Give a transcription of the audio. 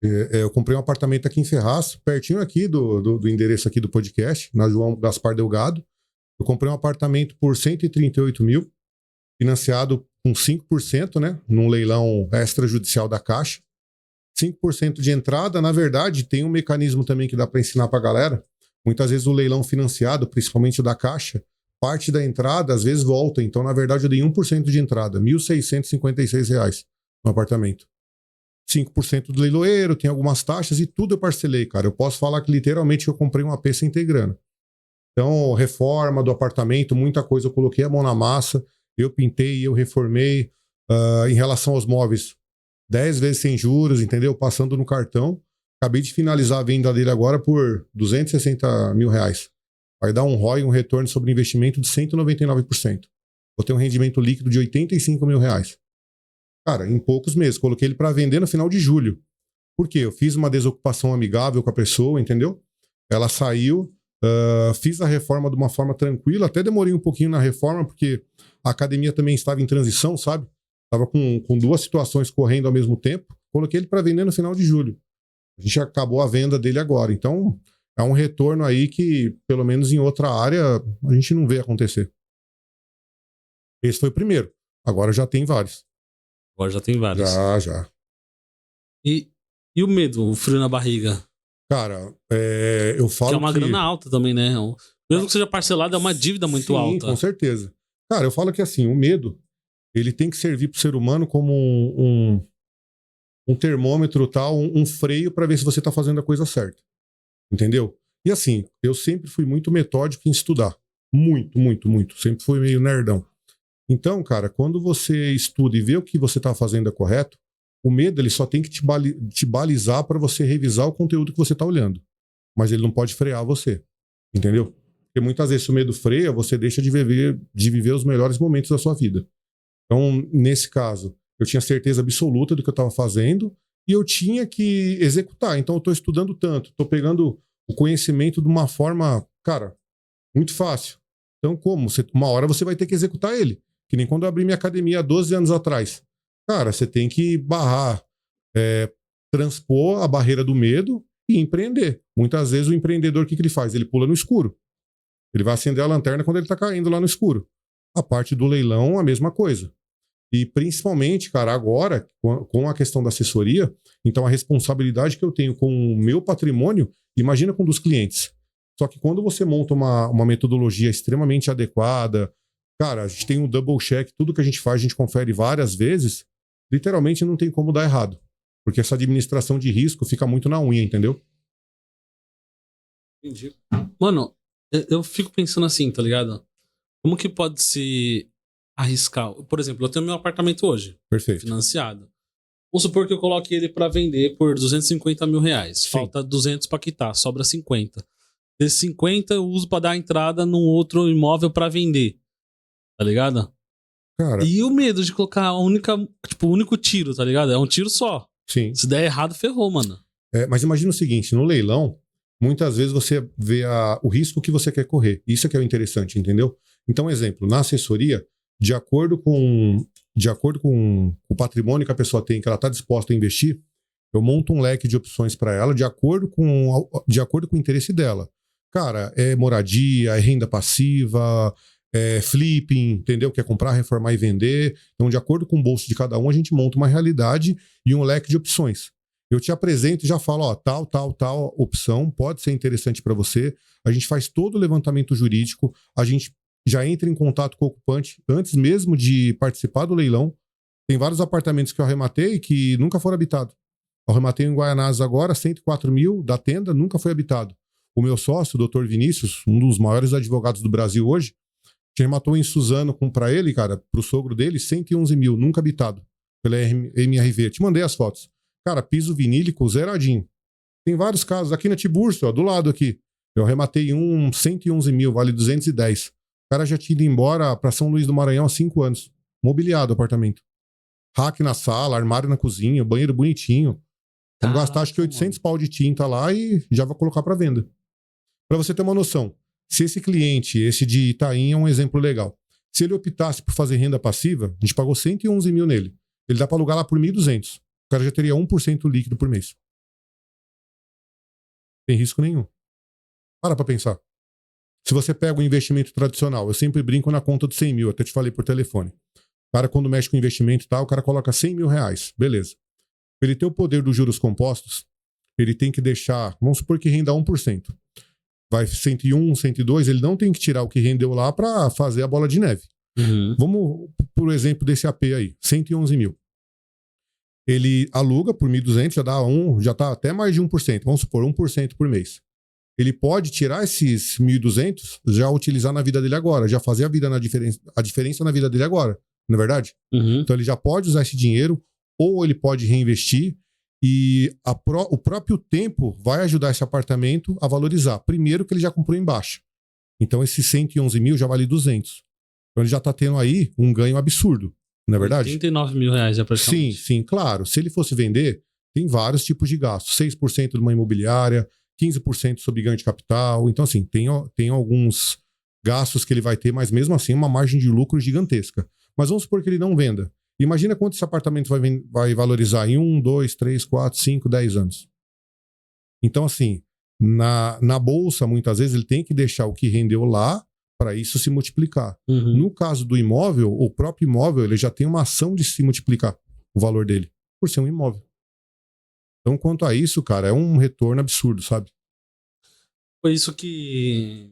Eu comprei um apartamento aqui em Ferraz, pertinho aqui do endereço aqui do podcast, na João Gaspar Delgado. Eu comprei um apartamento por 138 mil, financiado com 5%, né? Num leilão extrajudicial da Caixa. 5% de entrada, na verdade, tem um mecanismo também que dá para ensinar para a galera. Muitas vezes o leilão financiado, principalmente o da Caixa, parte da entrada às vezes volta. Então, na verdade, eu dei 1% de entrada, R$ 1.656 no apartamento. 5% do leiloeiro, tem algumas taxas e tudo eu parcelei, cara. Eu posso falar que literalmente eu comprei uma peça integrando. Então, reforma do apartamento, muita coisa, eu coloquei a mão na massa, eu pintei, eu reformei. Em relação aos móveis, 10 vezes sem juros, entendeu? Passando no cartão. Acabei de finalizar a venda dele agora por R$ 260 mil. Vai dar um ROI, um retorno sobre investimento de 199%. Vou ter um rendimento líquido de R$ 85 mil. Cara, em poucos meses. Coloquei ele para vender no final de julho. Por quê? Eu fiz uma desocupação amigável com a pessoa, entendeu? Ela saiu, fiz a reforma de uma forma tranquila. Até demorei um pouquinho na reforma, porque a academia também estava em transição, sabe? Estava com duas situações correndo ao mesmo tempo. Coloquei ele para vender no final de julho. A gente acabou a venda dele agora. Então, é um retorno aí que, pelo menos em outra área, a gente não vê acontecer. Esse foi o primeiro. Agora já tem vários. Agora já tem vários. Já. E o medo, o frio na barriga? Cara, eu falo que... é uma grana alta também, né? Mesmo que seja parcelado, é uma dívida muito alta. Sim, com certeza. Cara, eu falo que assim, o medo, ele tem que servir pro ser humano como um termômetro, tal, um freio para ver se você tá fazendo a coisa certa. Entendeu? E assim, eu sempre fui muito metódico em estudar. Muito, muito, muito. Sempre fui meio nerdão. Então, cara, quando você estuda e vê o que você tá fazendo é correto, o medo ele só tem que te balizar para você revisar o conteúdo que você tá olhando. Mas ele não pode frear você. Entendeu? Porque muitas vezes se o medo freia, você deixa de viver os melhores momentos da sua vida. Então, nesse caso, eu tinha certeza absoluta do que eu estava fazendo e eu tinha que executar. Então, eu estou estudando tanto, estou pegando o conhecimento de uma forma, cara, muito fácil. Então, uma hora você vai ter que executar ele. Que nem quando eu abri minha academia há 12 anos atrás. Cara, você tem que transpor a barreira do medo e empreender. Muitas vezes o empreendedor, o que ele faz? Ele pula no escuro. Ele vai acender a lanterna quando ele está caindo lá no escuro. A parte do leilão, a mesma coisa. E principalmente, cara, agora, com a questão da assessoria, então a responsabilidade que eu tenho com o meu patrimônio, imagina com dos clientes. Só que quando você monta uma metodologia extremamente adequada, cara, a gente tem um double check, tudo que a gente faz, a gente confere várias vezes, literalmente não tem como dar errado. Porque essa administração de risco fica muito na unha, entendeu? Entendi. Mano, eu fico pensando assim, tá ligado? Como que pode se arriscar? Por exemplo, eu tenho meu apartamento hoje. Perfeito. Financiado. Vamos supor que eu coloque ele pra vender por R$ 250 mil. Sim. Falta 200 pra quitar, sobra 50. Desses 50 eu uso pra dar entrada num outro imóvel pra vender. Tá ligado? Cara, E o medo de colocar o único tiro, tá ligado? É um tiro só. sim. Se der errado, ferrou, mano. Mas imagina o seguinte, no leilão, muitas vezes você vê o risco que você quer correr. Isso é que é o interessante, entendeu? Então, exemplo, na assessoria, de acordo com o patrimônio que a pessoa tem, que ela está disposta a investir, eu monto um leque de opções para ela de acordo com o interesse dela. Cara, é moradia, é renda passiva, é flipping, entendeu? Quer comprar, reformar e vender. Então, de acordo com o bolso de cada um, a gente monta uma realidade e um leque de opções. Eu te apresento e já falo, ó, tal opção pode ser interessante para você. A gente faz todo o levantamento jurídico, a gente já entra em contato com o ocupante antes mesmo de participar do leilão. Tem vários apartamentos que eu arrematei que nunca foram habitados. Eu arrematei em Guaianazes agora, 104 mil da tenda, nunca foi habitado. O meu sócio, o Dr. Vinícius, um dos maiores advogados do Brasil hoje, que arrematou em Suzano para ele, cara, pro sogro dele, 111 mil, nunca habitado, pela MRV. Te mandei as fotos. Cara, piso vinílico zeradinho. Tem vários casos. Aqui na Tiburcio, ó, do lado aqui. Eu arrematei 111 mil, vale 210. O cara já tinha ido embora para São Luís do Maranhão há 5 anos. Mobiliado o apartamento. Rack na sala, armário na cozinha, banheiro bonitinho. Vamos gastar acho que 800 pau de tinta lá e já vou colocar para venda. Para você ter uma noção, se esse cliente, esse de Itaim, é um exemplo legal. Se ele optasse por fazer renda passiva, a gente pagou 111 mil nele. Ele dá para alugar lá por 1.200. O cara já teria 1% líquido por mês. Tem risco nenhum. Para pra pensar. Se você pega um investimento tradicional, eu sempre brinco na conta dos 100 mil, até te falei por telefone. O cara, quando mexe com investimento e tal, o cara coloca 100 mil reais. Beleza. Pra ele ter o poder dos juros compostos, ele tem que deixar, vamos supor que renda 1%. Vai 101, 102, ele não tem que tirar o que rendeu lá para fazer a bola de neve. Vamos, por exemplo, desse AP aí, 111 mil. Ele aluga por 1.200, já tá até mais de 1%. Vamos supor, 1% por mês. Ele pode tirar esses 1.200, já utilizar na vida dele agora, já fazer a diferença na vida dele agora, não é verdade? Então ele já pode usar esse dinheiro, ou ele pode reinvestir, e o próprio tempo vai ajudar esse apartamento a valorizar. Primeiro que ele já comprou em baixa. Então esses 111 mil já vale 200. Então ele já está tendo aí um ganho absurdo, não é verdade? 89 mil reais já praticamente. Sim, claro. Se ele fosse vender, tem vários tipos de gastos. 6% de uma imobiliária, 15% sobre ganho de capital. Então assim, tem alguns gastos que ele vai ter, mas mesmo assim uma margem de lucro gigantesca. Mas vamos supor que ele não venda. Imagina quanto esse apartamento vai valorizar em 1, 2, 3, 4, 5, 10 anos. Então, assim, na bolsa, muitas vezes, ele tem que deixar o que rendeu lá para isso se multiplicar. No caso do imóvel, o próprio imóvel ele já tem uma ação de se multiplicar o valor dele, por ser um imóvel. Então, quanto a isso, cara, é um retorno absurdo, sabe? Foi isso que